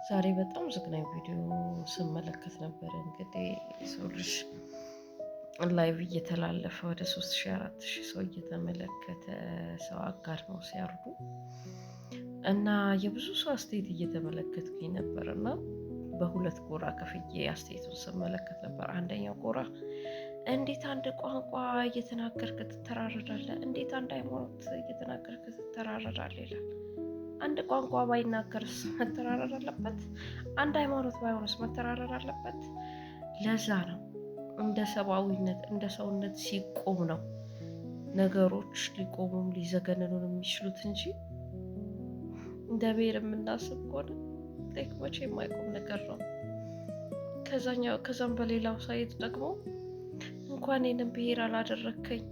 ዛሬ በጣም ዘግናኝ ቪዲዮ ስመለከት ነበር። እንግዲህ ሰው ልጅ ላይቭ እየተላለፈ ወደ 3000 4000 ሰው እየተመለከተ ሰው አጋድመው ሲያርዱ እና የብዙ ሰው አስተያየት እየተመለከትኩኝ ነበር እና በሁለት ጎራ ከፍዬ አስተያየቱን ስመለከት ነበር። አንደኛው ጎራ እንዴት አንድ ቋንቋ እየተናገርክ ትተራረዳለህ? እንዴት አንድ ሃይማኖት እየተናገርክ ትተራረዳለህ? ይላል። አንድ ቋንቋ ባይናገርስ መተራረድ አለበት? አንድ ሃይማኖት ባይሆንስ መተራረድ አለበት? ለዛ ነው እንደ ሰብአዊነት እንደ ሰውነት ሲቆም ነው ነገሮች ሊቆሙም ሊዘገንኑን የሚችሉት እንጂ እንደ ብሔር የምናስብ ከሆነ መቼ የማይቆም ነገር ነው። ከዛም በሌላው ሳይድ ደግሞ እንኳን ይህንን ብሔር አላደረከኝ፣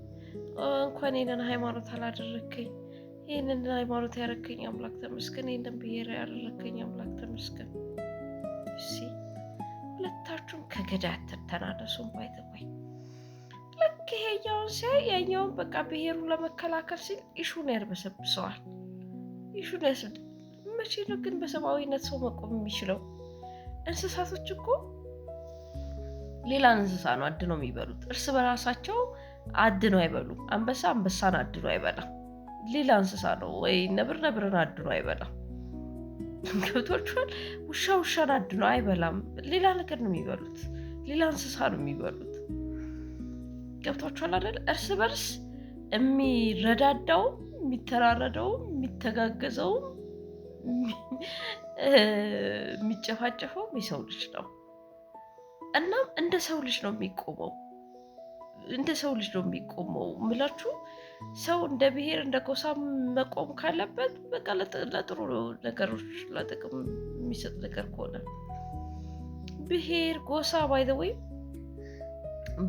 እንኳን ይህንን ሃይማኖት አላደረከኝ፣ ይህንን ሃይማኖት ያረከኝ አምላክ ተመስገን፣ ይህንን ብሔር ያደረከኝ አምላክ ተመስገን። እሺ ሁለታችሁም ከገዳይ አትተናነሱም። ባይተወይ ልክ ይሄኛውን ሲያይ ያኛውን በቃ ብሔሩን ለመከላከል ሲል ኢሹን ያርበሰብሰዋል። ኢሹን ያስድ መቼ ነው ግን በሰብአዊነት ሰው መቆም የሚችለው? እንስሳቶች እኮ ሌላን እንስሳ ነው አድነው የሚበሉት። እርስ በራሳቸው አድነው አይበሉም። አንበሳ አንበሳን አድነው አይበላም። ሌላ እንስሳ ነው ወይ ነብርን አድኖ አይበላም። ገብቷችኋል? ውሻን አድኖ አይበላም። ሌላ ነገር ነው የሚበሉት። ሌላ እንስሳ ነው የሚበሉት። ገብቷችኋል አይደል? እርስ በርስ የሚረዳዳው የሚተራረደው የሚተጋገዘው የሚጨፋጨፈው የሰው ልጅ ነው። እናም እንደ ሰው ልጅ ነው የሚቆመው። እንደ ሰው ልጅ ነው የሚቆመው ምላችሁ። ሰው እንደ ብሔር እንደ ጎሳ መቆም ካለበት በቃ ለጥሩ ነገሮች ለጥቅም የሚሰጥ ነገር ከሆነ ብሔር ጎሳ ባይ ዘ ዌይ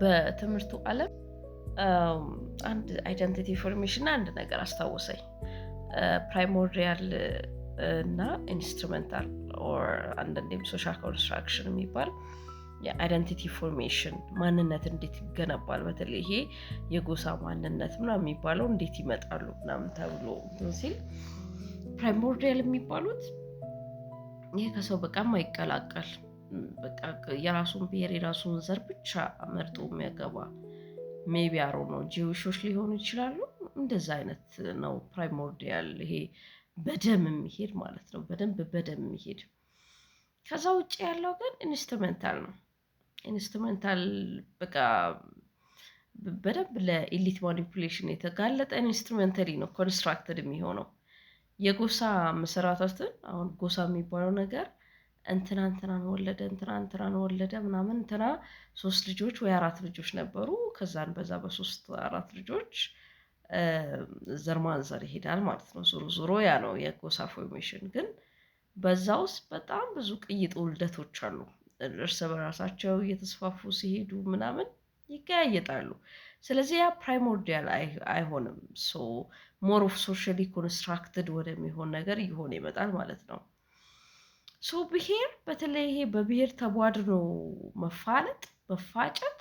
በትምህርቱ ዓለም አንድ አይደንቲቲ ኢንፎርሜሽን አንድ ነገር አስታወሰኝ። ፕራይሞሪያል እና ኢንስትሩሜንታል ኦር አንዳንዴም ሶሻል ኮንስትራክሽን የሚባል የአይደንቲቲ ፎርሜሽን ማንነት እንዴት ይገነባል፣ በተለይ ይሄ የጎሳ ማንነት ምናምን የሚባለው እንዴት ይመጣሉ ምናምን ተብሎ ሲል ፕራይሞርዲያል የሚባሉት ይሄ ከሰው በቃ ማይቀላቀል በቃ የራሱን ብሔር የራሱን ዘር ብቻ መርጦ የሚያገባ ሜቢ አሮ ነው ጂዊሾች ሊሆኑ ይችላሉ። እንደዛ አይነት ነው ፕራይሞርዲያል። ይሄ በደም የሚሄድ ማለት ነው፣ በደም የሚሄድ። ከዛ ውጭ ያለው ግን ኢንስትሩሜንታል ነው። ኢንስትሩሜንታል በቃ በደንብ ለኢሊት ማኒፑሌሽን የተጋለጠ ኢንስትሩሜንታሊ ነው ኮንስትራክትድ የሚሆነው። የጎሳ መሰረታትን አሁን ጎሳ የሚባለው ነገር እንትናን ወለደ ምናምን እንትና 3 ልጆች ወይ 4 ልጆች ነበሩ። ከዛን በዛ በ3 4 ልጆች ዘር ማንዘር ይሄዳል ማለት ነው። ዞሮ ያ ነው የጎሳ ፎርሜሽን። ግን በዛ ውስጥ በጣም ብዙ ቅይጥ ውልደቶች አሉ። እርስ በራሳቸው እየተስፋፉ ሲሄዱ ምናምን ይቀያየጣሉ። ስለዚህ ያ ፕራይሞርዲያል አይሆንም። ሞር ኦፍ ሶሻሊ ኮንስትራክትድ ወደሚሆን ነገር እየሆነ ይመጣል ማለት ነው። ብሔር በተለይ ይሄ በብሔር ተቧድኖ መፋጨት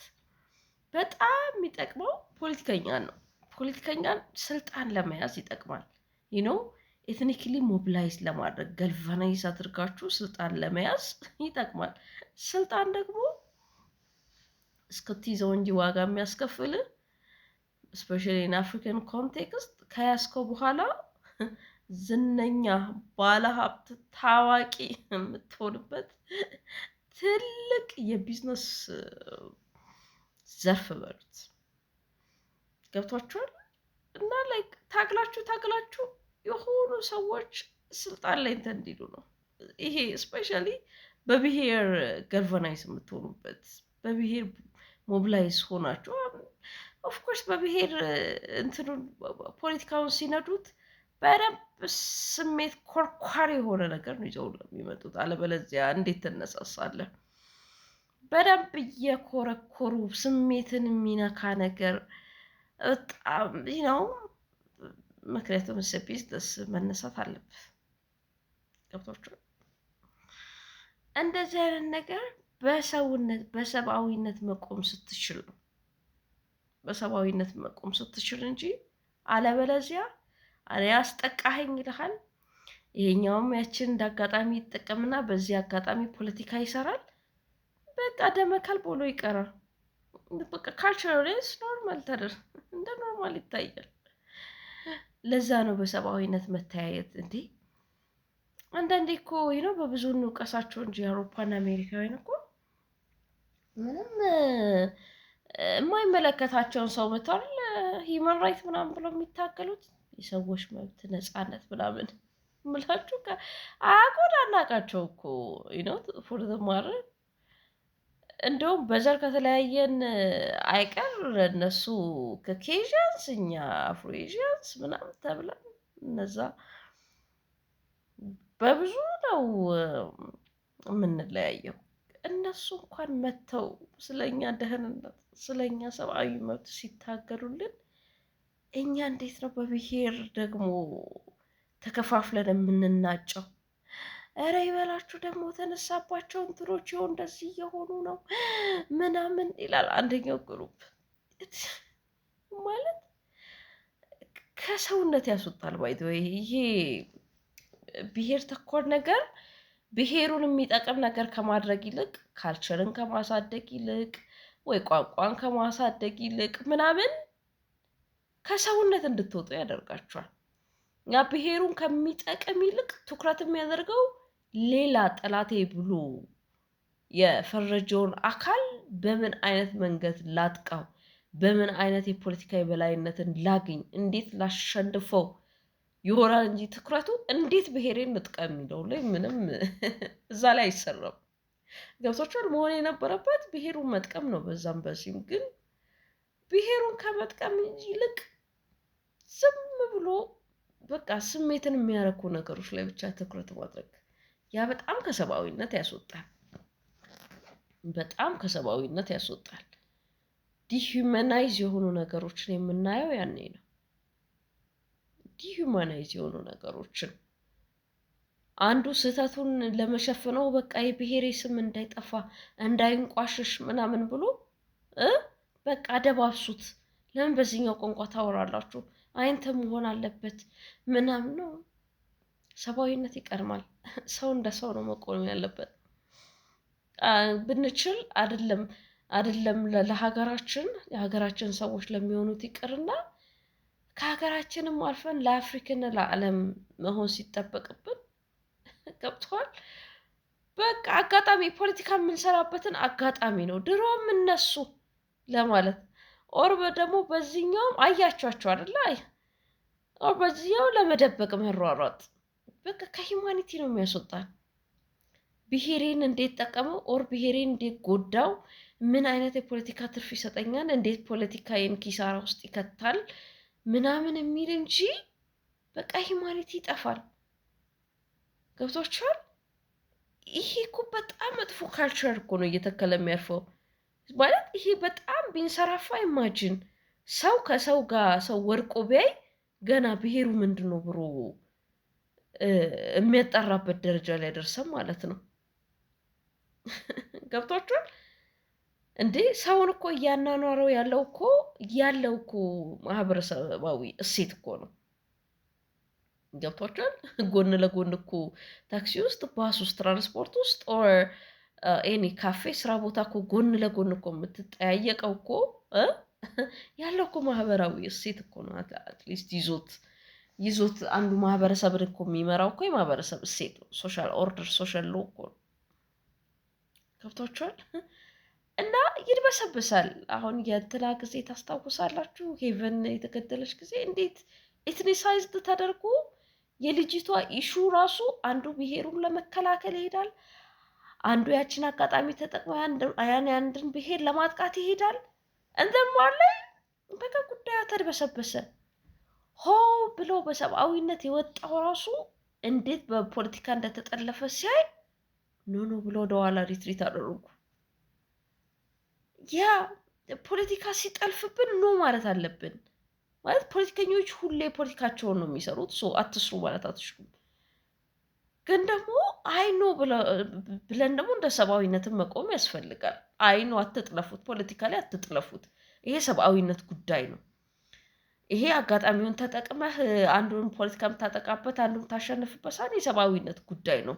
በጣም የሚጠቅመው ፖለቲከኛን ነው። ፖለቲከኛን ስልጣን ለመያዝ ይጠቅማል። ኤትኒክሊ ሞቢላይዝ ለማድረግ ገልቫናይዝ አድርጋችሁ ስልጣን ለመያዝ ይጠቅማል። ስልጣን ደግሞ እስክትይዘው እንጂ ዋጋ የሚያስከፍል ስፔሻሊ ኢን አፍሪካን ኮንቴክስት ከያዝከው በኋላ ዝነኛ ባለሀብት ታዋቂ የምትሆንበት ትልቅ የቢዝነስ ዘርፍ በሉት። ገብቷችኋል? እና ላይክ ታግላችሁ የሆኑ ሰዎች ስልጣን ላይ እንትን እንዲሉ ነው። ይሄ ስፔሻሊ በብሔር ገልቫናይዝ የምትሆኑበት በብሔር ሞቢላይዝ ሆናችሁ ኦፍኮርስ በብሔር እንትኑን ፖለቲካውን ሲነዱት በደንብ ስሜት ኮርኳሪ የሆነ ነገር ነው ይዘው የሚመጡት። አለበለዚያ እንዴት ትነሳሳለህ? በደንብ እየኮረኮሩ ስሜትን የሚነካ ነገር በጣም ነው። ምክንያቱም ቢዝነስ መነሳት አለበት። ገብቷችኋል? እንደዚህ አይነት ነገር በሰብአዊነት መቆም ስትችል ነው። በሰብአዊነት መቆም ስትችል እንጂ አለበለዚያ ያስጠቃኸኝ ይልሃል፣ ይሄኛውም ያችን እንዳጋጣሚ ይጠቀምና በዚህ አጋጣሚ ፖለቲካ ይሰራል። በቃ ደመካል ብሎ ይቀራል። በቃ ካልቸራሊስ ኖርማል ተደር እንደ ኖርማል ይታያል። ለዛ ነው በሰብአዊነት መተያየት እንዴ። አንዳንዴ እኮ ነው በብዙ እንውቀሳቸው እንጂ አውሮፓና አሜሪካውያን እኮ ምንም የማይመለከታቸውን ሰው መተዋል ሂውማን ራይት ምናምን ብለው የሚታገሉት የሰዎች መብት ነፃነት ምናምን ምላችሁ አያጎዳ አናቃቸው እኮ ነው ፎር ማረ እንደውም በዘር ከተለያየን አይቀር እነሱ ከኬዥንስ እኛ አፍሮኤዥንስ ምናምን ተብለን እነዛ በብዙ ነው የምንለያየው። እነሱ እንኳን መተው ስለኛ ደህንነት ስለኛ ሰብአዊ መብት ሲታገሉልን እኛ እንዴት ነው በብሔር ደግሞ ተከፋፍለን የምንናጨው? እረ ይበላችሁ ደግሞ ተነሳባቸው እንትኖች ይኸው እንደዚህ እየሆኑ ነው ምናምን ይላል አንደኛው ግሩፕ። ማለት ከሰውነት ያስወጣል። ባይቶ ይሄ ብሔር ተኮር ነገር ብሔሩን የሚጠቅም ነገር ከማድረግ ይልቅ ካልቸርን ከማሳደግ ይልቅ ወይ ቋንቋን ከማሳደግ ይልቅ ምናምን ከሰውነት እንድትወጡ ያደርጋቸዋል። ያ ብሔሩን ከሚጠቅም ይልቅ ትኩረት የሚያደርገው ሌላ ጠላቴ ብሎ የፈረጀውን አካል በምን አይነት መንገድ ላጥቃው፣ በምን አይነት የፖለቲካ የበላይነትን ላግኝ፣ እንዴት ላሸንፈው ይሆናል እንጂ ትኩረቱ እንዴት ብሔሬን ልጥቀ የሚለው ላይ ምንም እዛ ላይ አይሰራም። ገብቶቻል። መሆን የነበረበት ብሔሩን መጥቀም ነው። በዛም በዚህም ግን ብሔሩን ከመጥቀም ይልቅ ዝም ብሎ በቃ ስሜትን የሚያረኩ ነገሮች ላይ ብቻ ትኩረት ማድረግ ያ በጣም ከሰብአዊነት ያስወጣል። በጣም ከሰብአዊነት ያስወጣል። ዲሁማናይዝ የሆኑ ነገሮችን የምናየው ያኔ ነው። ዲሁማናይዝ የሆኑ ነገሮችን አንዱ ስህተቱን ለመሸፈነው በቃ የብሔሬ ስም እንዳይጠፋ እንዳይንቋሽሽ ምናምን ብሎ በቃ አደባብሱት። ለምን በዚህኛው ቋንቋ ታወራላችሁ? አይንተ መሆን አለበት ምናምን ነው። ሰብአዊነት ይቀድማል። ሰው እንደ ሰው ነው መቆም ያለበት። ብንችል አይደለም ለሀገራችን የሀገራችን ሰዎች ለሚሆኑት ይቅርና ከሀገራችንም አልፈን ለአፍሪካና ለዓለም መሆን ሲጠበቅብን ገብቷል። በቃ አጋጣሚ ፖለቲካ የምንሰራበትን አጋጣሚ ነው ድሮም እነሱ ለማለት ኦር ደግሞ በዚህኛውም አያቸዋቸው አይደለ? ኦር በዚህኛው ለመደበቅ መሯሯጥ በቃ ከሂውማኒቲ ነው የሚያስወጣን። ብሔሬን እንዴት ጠቀመው ኦር ብሔሬን እንዴት ጎዳው፣ ምን አይነት የፖለቲካ ትርፍ ይሰጠኛል፣ እንዴት ፖለቲካዬን ኪሳራ ውስጥ ይከታል ምናምን የሚል እንጂ በቃ ሂውማኒቲ ይጠፋል። ገብቶቻል። ይሄ እኮ በጣም መጥፎ ካልቸር እኮ ነው እየተከለ የሚያርፈው። ማለት ይሄ በጣም ቢንሰራፋ ኢማጂን ሰው ከሰው ጋር ሰው ወድቆ ቢያይ ገና ብሔሩ ምንድን ነው ብሎ የሚያጠራበት ደረጃ ላይ ደርሰም ማለት ነው። ገብቷችኋል እንዴ? ሰውን እኮ እያናኗረው ያለው እኮ ማህበረሰባዊ እሴት እኮ ነው። ገብቷችኋል። ጎን ለጎን እኮ ታክሲ ውስጥ፣ ባስ ውስጥ፣ ትራንስፖርት ውስጥ ኦር ኤኒ ካፌ፣ ስራ ቦታ እኮ ጎን ለጎን እኮ የምትጠያየቀው እኮ ያለው እኮ ማህበራዊ እሴት እኮ ነው። አትሊስት ይዞት አንዱ ማህበረሰብን እኮ የሚመራው እኮ የማህበረሰብ እሴት ነው። ሶሻል ኦርደር ሶሻል ሎ እኮ ነው። ገብቷችኋል። እና ይድበሰብሳል። አሁን የእንትና ጊዜ ታስታውሳላችሁ? ሄቨን የተገደለች ጊዜ እንዴት ኤትኒሳይዝድ ተደርጎ የልጅቷ ኢሹ ራሱ አንዱ ብሔሩን ለመከላከል ይሄዳል፣ አንዱ ያችን አጋጣሚ ተጠቅሞ ያንድን ብሔር ለማጥቃት ይሄዳል። እንደማር ላይ በቃ ጉዳዩ ተድበሰበሰ። ሆ ብሎ በሰብአዊነት የወጣው ራሱ እንዴት በፖለቲካ እንደተጠለፈ ሲያይ ኖ ብሎ ወደኋላ ሪትሪት አደረጉ። ያ ፖለቲካ ሲጠልፍብን ኖ ማለት አለብን። ማለት ፖለቲከኞች ሁሌ ፖለቲካቸውን ነው የሚሰሩት። አትስሩ ማለት አትችሉም። ግን ደግሞ አይኖ ብለን ደግሞ እንደ ሰብአዊነትን መቆም ያስፈልጋል። አይኖ አትጥለፉት፣ ፖለቲካ ላይ አትጥለፉት። ይሄ ሰብአዊነት ጉዳይ ነው። ይሄ አጋጣሚውን ተጠቅመህ አንዱን ፖለቲካ የምታጠቃበት አንዱን የምታሸንፍበት ሳይሆን የሰብአዊነት ጉዳይ ነው።